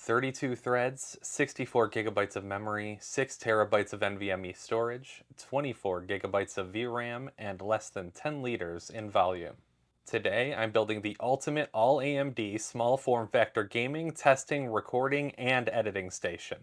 32 threads, 64 gigabytes of memory, 6 terabytes of NVMe storage, 24 gigabytes of VRAM, and less than 10 liters in volume. Today, I'm building the ultimate all-AMD small form factor gaming, testing, recording, and editing station.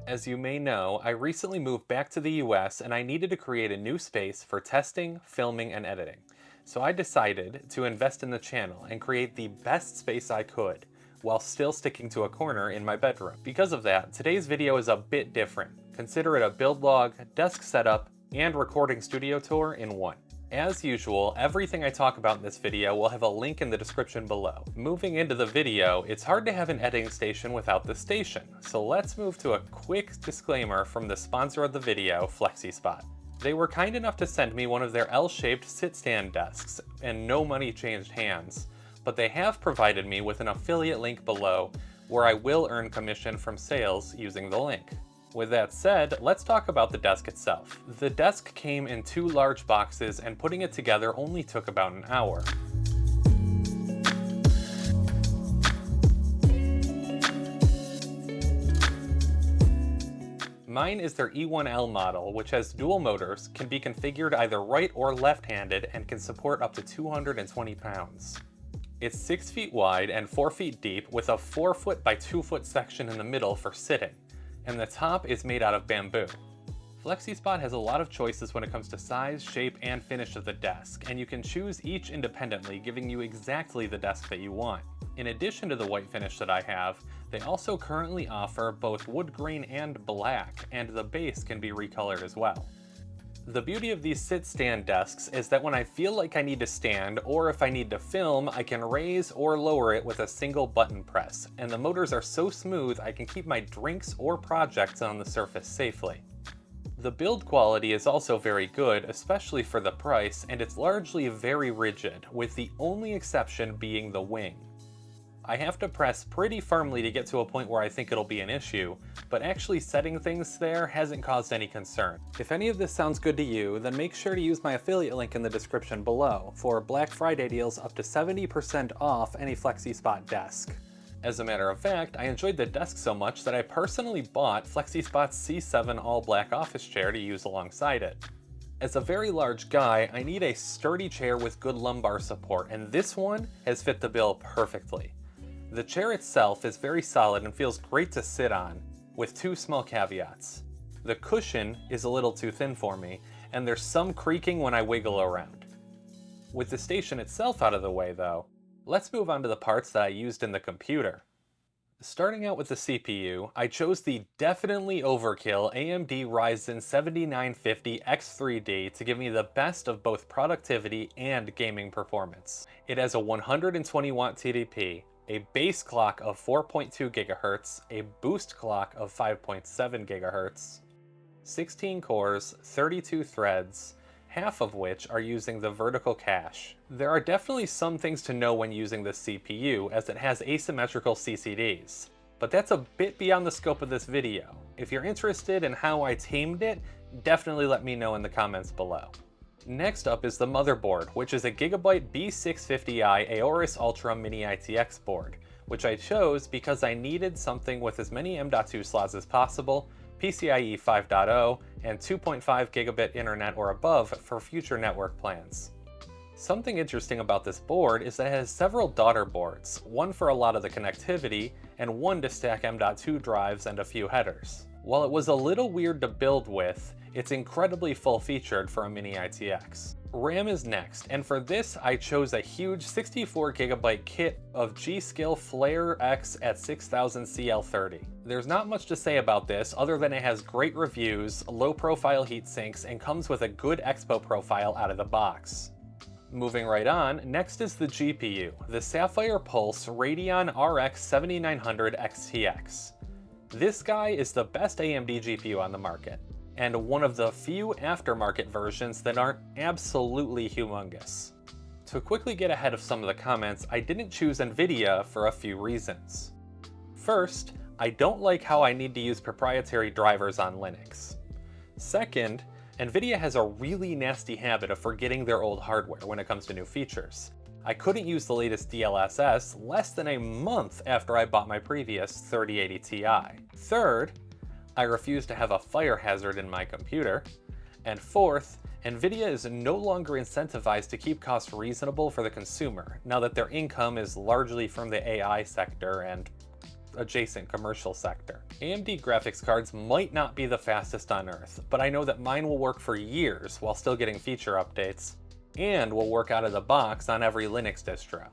As you may know, I recently moved back to the US and I needed to create a new space for testing, filming, and editing. So I decided to invest in the channel and create the best space I could, while still sticking to a corner in my bedroom. Because of that, today's video is a bit different. Consider it a build log, desk setup, and recording studio tour in one. As usual, everything I talk about in this video will have a link in the description below. Moving into the video, it's hard to have an editing station without the station, so let's move to a quick disclaimer from the sponsor of the video, FlexiSpot. They were kind enough to send me one of their L-shaped sit-stand desks, and no money changed hands, but they have provided me with an affiliate link below where I will earn commission from sales using the link. With that said, let's talk about the desk itself. The desk came in 2 large boxes and putting it together only took about an hour. Mine is their E1L model, which has dual motors, can be configured either right or left-handed, and can support up to 220 pounds. It's 6 feet wide and 4 feet deep with a 4 foot by 2 foot section in the middle for sitting, and the top is made out of bamboo. FlexiSpot has a lot of choices when it comes to size, shape, and finish of the desk, and you can choose each independently, giving you exactly the desk that you want. In addition to the white finish that I have, they also currently offer both wood grain and black, and the base can be recolored as well. The beauty of these sit-stand desks is that when I feel like I need to stand, or if I need to film, I can raise or lower it with a single button press, and the motors are so smooth I can keep my drinks or projects on the surface safely. The build quality is also very good, especially for the price, and it's largely very rigid, with the only exception being the wing. I have to press pretty firmly to get to a point where I think it'll be an issue, but actually setting things there hasn't caused any concern. If any of this sounds good to you, then make sure to use my affiliate link in the description below for Black Friday deals up to 70% off any FlexiSpot desk. As a matter of fact, I enjoyed the desk so much that I personally bought FlexiSpot's C7 all-black office chair to use alongside it. As a very large guy, I need a sturdy chair with good lumbar support, and this one has fit the bill perfectly. The chair itself is very solid and feels great to sit on, with 2 small caveats. The cushion is a little too thin for me, and there's some creaking when I wiggle around. With the station itself out of the way though, let's move on to the parts that I used in the computer. Starting out with the CPU, I chose the definitely overkill AMD Ryzen 7950 X3D to give me the best of both productivity and gaming performance. It has a 120 watt TDP, a base clock of 4.2 GHz, a boost clock of 5.7 GHz, 16 cores, 32 threads, half of which are using the vertical cache. There are definitely some things to know when using this CPU, as it has asymmetrical CCDs, but that's a bit beyond the scope of this video. If you're interested in how I tamed it, definitely let me know in the comments below. Next up is the motherboard, which is a Gigabyte B650i Aorus Ultra Mini ITX board, which I chose because I needed something with as many M.2 slots as possible, PCIe 5.0, and 2.5 gigabit internet or above for future network plans. Something interesting about this board is that it has several daughter boards, one for a lot of the connectivity, and one to stack M.2 drives and a few headers. While it was a little weird to build with, it's incredibly full-featured for a Mini ITX. RAM is next, and for this I chose a huge 64 gigabyte kit of G.Skill Flare X at 6000 CL30. There's not much to say about this other than it has great reviews, low profile heat sinks, and comes with a good expo profile out of the box. Moving right on, next is the GPU, the Sapphire Pulse Radeon RX 7900 XTX. This guy is the best AMD GPU on the market, and one of the few aftermarket versions that aren't absolutely humongous. To quickly get ahead of some of the comments, I didn't choose Nvidia for a few reasons. First, I don't like how I need to use proprietary drivers on Linux. Second, NVIDIA has a really nasty habit of forgetting their old hardware when it comes to new features. I couldn't use the latest DLSS less than a month after I bought my previous 3080 Ti. Third, I refuse to have a fire hazard in my computer. And fourth, NVIDIA is no longer incentivized to keep costs reasonable for the consumer, now that their income is largely from the AI sector and adjacent commercial sector. AMD graphics cards might not be the fastest on earth, but I know that mine will work for years while still getting feature updates, and will work out of the box on every Linux distro.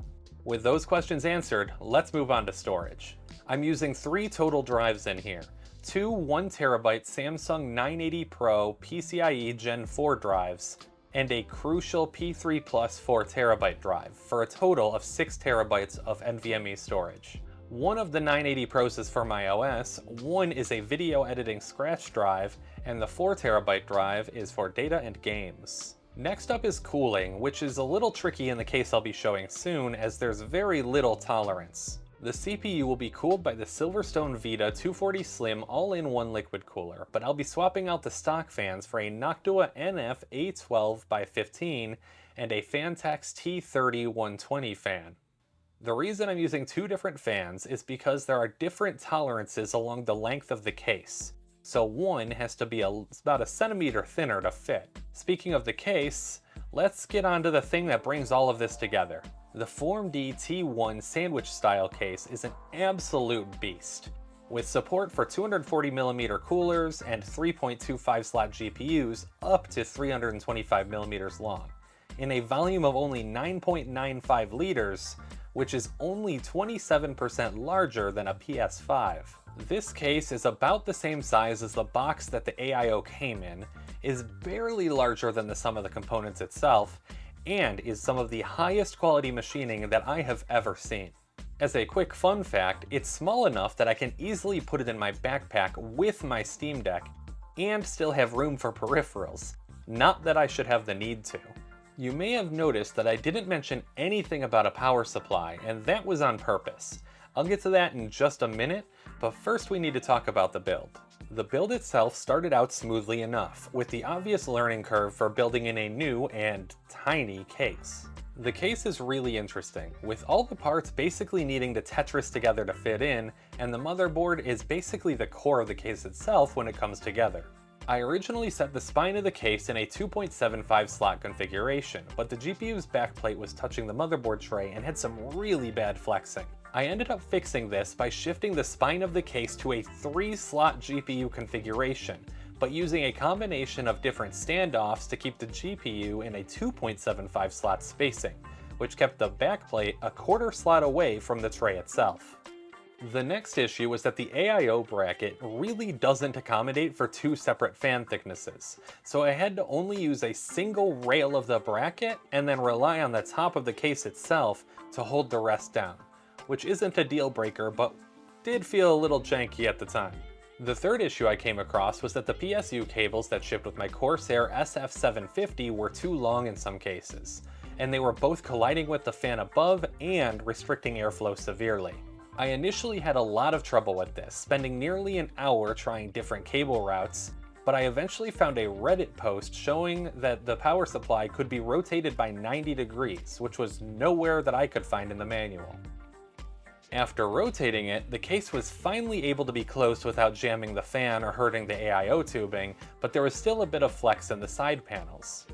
With those questions answered, let's move on to storage. I'm using 3 total drives in here. 2 1TB Samsung 980 Pro PCIe Gen 4 drives, and a crucial P3 Plus 4TB drive, for a total of 6TB of NVMe storage. One of the 980 Pros is for my OS, one is a video editing scratch drive, and the 4TB drive is for data and games. Next up is cooling, which is a little tricky in the case I'll be showing soon, as there's very little tolerance. The CPU will be cooled by the Silverstone Vita 240 Slim all-in-one liquid cooler, but I'll be swapping out the stock fans for a Noctua NF A12x15 and a Fantex T30 120 fan. The reason I'm using 2 different fans is because there are different tolerances along the length of the case, so one has to be about a centimeter thinner to fit. Speaking of the case, let's get on to the thing that brings all of this together. The FormD T1 sandwich style case is an absolute beast, with support for 240mm coolers and 3.25 slot GPUs up to 325mm long, in a volume of only 9.95 liters, which is only 27% larger than a PS5. This case is about the same size as the box that the AIO came in, is barely larger than the sum of the components itself, and is some of the highest quality machining that I have ever seen. As a quick fun fact, it's small enough that I can easily put it in my backpack with my Steam Deck and still have room for peripherals. Not that I should have the need to. You may have noticed that I didn't mention anything about a power supply, and that was on purpose. I'll get to that in just a minute, but first we need to talk about the build. The build itself started out smoothly enough, with the obvious learning curve for building in a new and tiny case. The case is really interesting, with all the parts basically needing to Tetris together to fit in, and the motherboard is basically the core of the case itself when it comes together. I originally set the spine of the case in a 2.75 slot configuration, but the GPU's backplate was touching the motherboard tray and had some really bad flexing. I ended up fixing this by shifting the spine of the case to a 3-slot GPU configuration, but using a combination of different standoffs to keep the GPU in a 2.75 slot spacing, which kept the backplate a 1/4 slot away from the tray itself. The next issue was that the AIO bracket really doesn't accommodate for 2 separate fan thicknesses, so I had to only use a single rail of the bracket and then rely on the top of the case itself to hold the rest down, which isn't a deal breaker but did feel a little janky at the time. The third issue I came across was that the PSU cables that shipped with my Corsair SF750 were too long in some cases, and they were both colliding with the fan above and restricting airflow severely. I initially had a lot of trouble with this, spending nearly an hour trying different cable routes, but I eventually found a Reddit post showing that the power supply could be rotated by 90 degrees, which was nowhere that I could find in the manual. After rotating it, the case was finally able to be closed without jamming the fan or hurting the AIO tubing, but there was still a bit of flex in the side panels.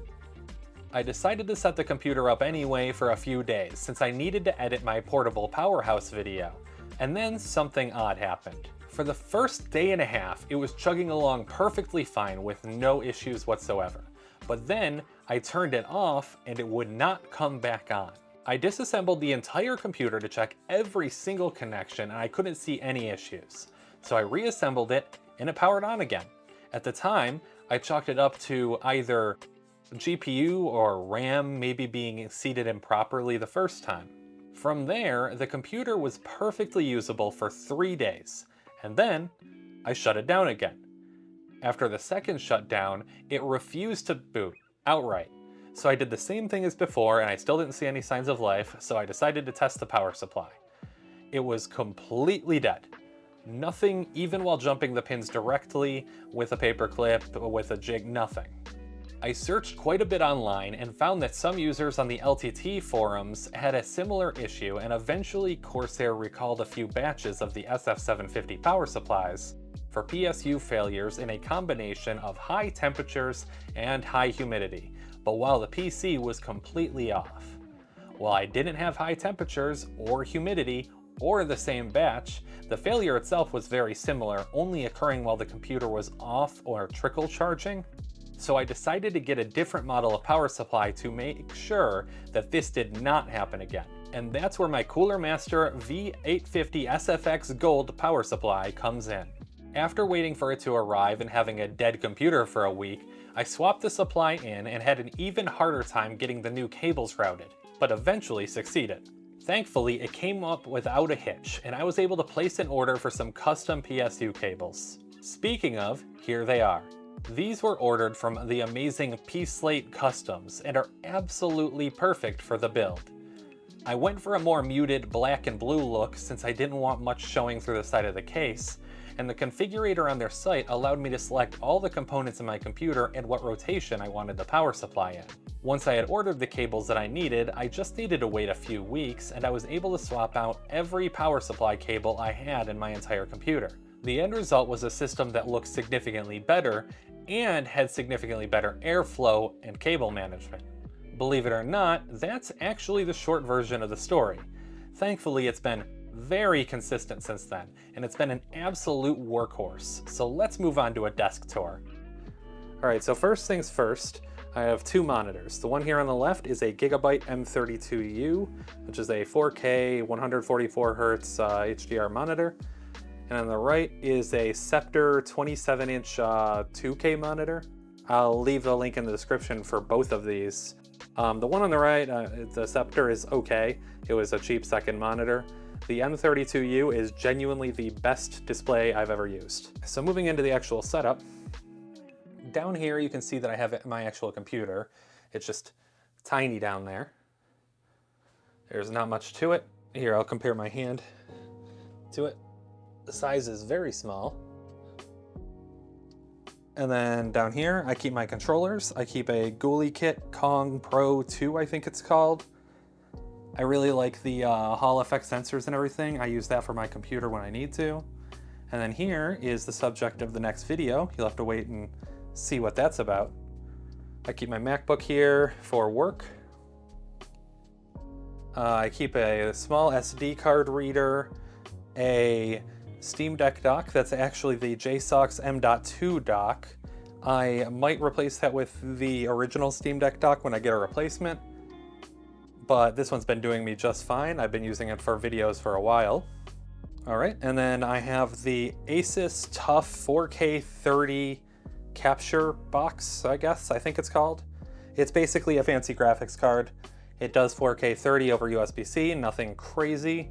I decided to set the computer up anyway for a few days, since I needed to edit my portable powerhouse video. And then something odd happened. For the first day and a half, it was chugging along perfectly fine with no issues whatsoever. But then I turned it off and it would not come back on. I disassembled the entire computer to check every single connection and I couldn't see any issues. So I reassembled it and it powered on again. At the time, I chalked it up to either GPU or RAM maybe being seated improperly the first time. From there, the computer was perfectly usable for 3 days, and then I shut it down again. After the second shutdown, it refused to boot outright. So I did the same thing as before and I still didn't see any signs of life, so I decided to test the power supply. It was completely dead. Nothing, even while jumping the pins directly with a paper clip, with a jig, nothing. I searched quite a bit online and found that some users on the LTT forums had a similar issue, and eventually Corsair recalled a few batches of the SF750 power supplies for PSU failures in a combination of high temperatures and high humidity, but while the PC was completely off. While I didn't have high temperatures or humidity or the same batch, the failure itself was very similar, only occurring while the computer was off or trickle charging. So I decided to get a different model of power supply to make sure that this did not happen again. And that's where my Cooler Master V850 SFX Gold power supply comes in. After waiting for it to arrive and having a dead computer for a week, I swapped the supply in and had an even harder time getting the new cables routed, but eventually succeeded. Thankfully, it came up without a hitch, and I was able to place an order for some custom PSU cables. Speaking of, here they are. These were ordered from the amazing P-Slate Customs and are absolutely perfect for the build. I went for a more muted black and blue look since I didn't want much showing through the side of the case, and the configurator on their site allowed me to select all the components in my computer and what rotation I wanted the power supply in. Once I had ordered the cables that I needed, I just needed to wait a few weeks, and I was able to swap out every power supply cable I had in my entire computer. The end result was a system that looked significantly better and had significantly better airflow and cable management. Believe it or not, that's actually the short version of the story. Thankfully, it's been very consistent since then, and it's been an absolute workhorse. So let's move on to a desk tour. Alright, so first things first, I have two monitors. The one here on the left is a Gigabyte M32U, which is a 4K 144Hz HDR monitor. And on the right is a Scepter 27-inch 2K monitor. I'll leave the link in the description for both of these. The one on the right, the Scepter, is okay. It was a cheap second monitor. The M32U is genuinely the best display I've ever used. So moving into the actual setup, down here you can see that I have my actual computer. It's just tiny down there. There's not much to it. Here, I'll compare my hand to it. The size is very small. And then down here, I keep my controllers. I keep a Ghoulie Kit Kong Pro 2, I think it's called. I really like the Hall effect sensors and everything. I use that for my computer when I need to. And then here is the subject of the next video. You'll have to wait and see what that's about. I keep my MacBook here for work. I keep a small SD card reader, a Steam Deck dock that's actually the JSOX M.2 dock. I might replace that with the original Steam Deck dock when I get a replacement, but this one's been doing me just fine. I've been using it for videos for a while. All right, and then I have the Asus TUF 4K 30 capture box, I think it's called. It's basically a fancy graphics card. It does 4K 30 over USB-C, nothing crazy,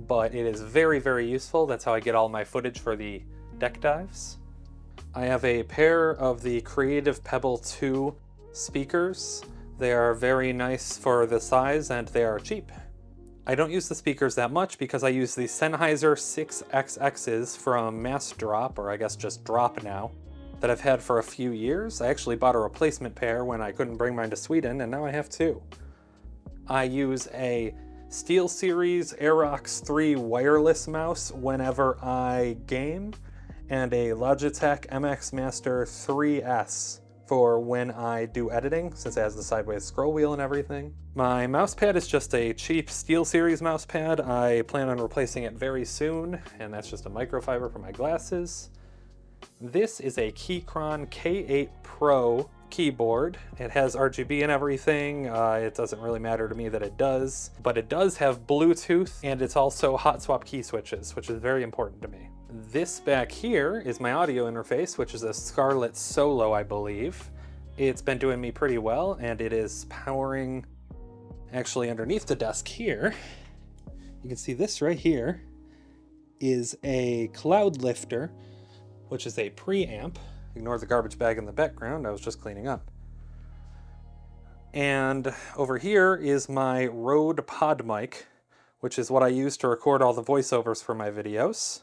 but it is very, very useful. That's how I get all my footage for the deck dives. I have a pair of the Creative Pebble 2 speakers. They are very nice for the size and they are cheap. I don't use the speakers that much because I use the Sennheiser 6XXs from Mastodon, or I guess just Drop now, that I've had for a few years. I actually bought a replacement pair when I couldn't bring mine to Sweden, and now I have two. I use a SteelSeries Aerox 3 wireless mouse whenever I game, and a Logitech MX Master 3S for when I do editing, since it has the sideways scroll wheel and everything. My mousepad is just a cheap SteelSeries mousepad. I plan on replacing it very soon, and that's just a microfiber for my glasses. This is a Keychron K8 Pro keyboard. It has RGB and everything. It doesn't really matter to me that it does, but it does have Bluetooth, and it's also hot swap key switches, which is very important to me. This back here is my audio interface, which is a Scarlett Solo, I believe. It's been doing me pretty well, and it is powering actually underneath the desk here. You can see this right here is a Cloud Lifter, which is a preamp. Ignore the garbage bag in the background, I was just cleaning up. And over here is my Rode Pod mic, which is what I use to record all the voiceovers for my videos.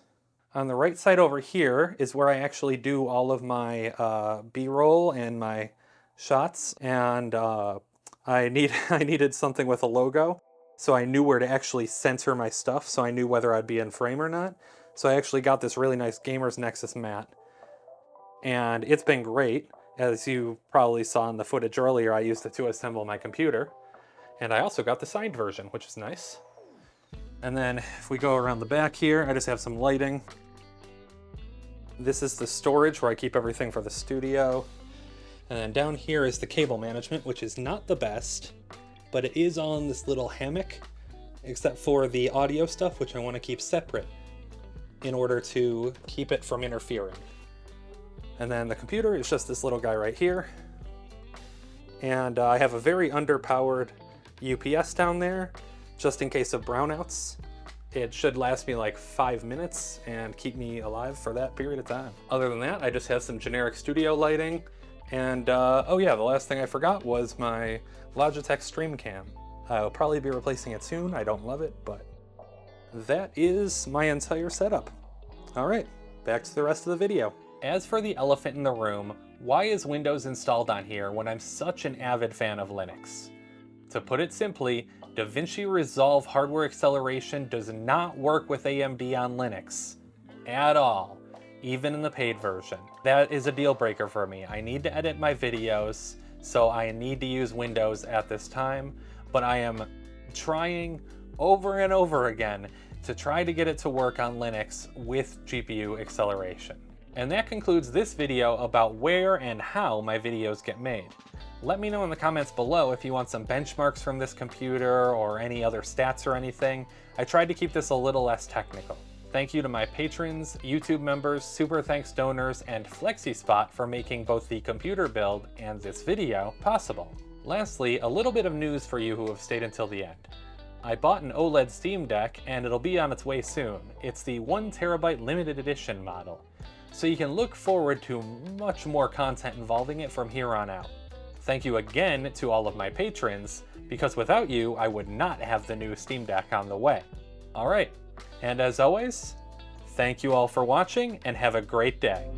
On the right side over here is where I actually do all of my B-roll and my shots, and I needed something with a logo, so I knew where to actually center my stuff, so I knew whether I'd be in frame or not. So I actually got this really nice Gamer's Nexus mat, and it's been great. As you probably saw in the footage earlier, I used it to assemble my computer, and I also got the signed version, which is nice. And then if we go around the back here, I just have some lighting. This is the storage where I keep everything for the studio. And then down here is the cable management, which is not the best, but it is on this little hammock, except for the audio stuff, which I want to keep separate in order to keep it from interfering. And then the computer is just this little guy right here. And I have a very underpowered UPS down there, just in case of brownouts. It should last me like 5 minutes and keep me alive for that period of time. Other than that, I just have some generic studio lighting. And oh yeah, the last thing I forgot was my Logitech Stream Cam. I'll probably be replacing it soon. I don't love it, but that is my entire setup. All right, back to the rest of the video. As for the elephant in the room, why is Windows installed on here when I'm such an avid fan of Linux? To put it simply, DaVinci Resolve hardware acceleration does not work with AMD on Linux at all, even in the paid version. That is a deal breaker for me. I need to edit my videos, so I need to use Windows at this time, but I am trying over and over again to try to get it to work on Linux with GPU acceleration. And that concludes this video about where and how my videos get made. Let me know in the comments below if you want some benchmarks from this computer or any other stats or anything. I tried to keep this a little less technical. Thank you to my patrons, YouTube members, super thanks donors, and FlexiSpot for making both the computer build and this video possible. Lastly, a little bit of news for you who have stayed until the end. I bought an OLED Steam Deck and it'll be on its way soon. It's the 1TB limited edition model. So you can look forward to much more content involving it from here on out. Thank you again to all of my patrons, because without you, I would not have the new Steam Deck on the way. All right, and as always, thank you all for watching and have a great day.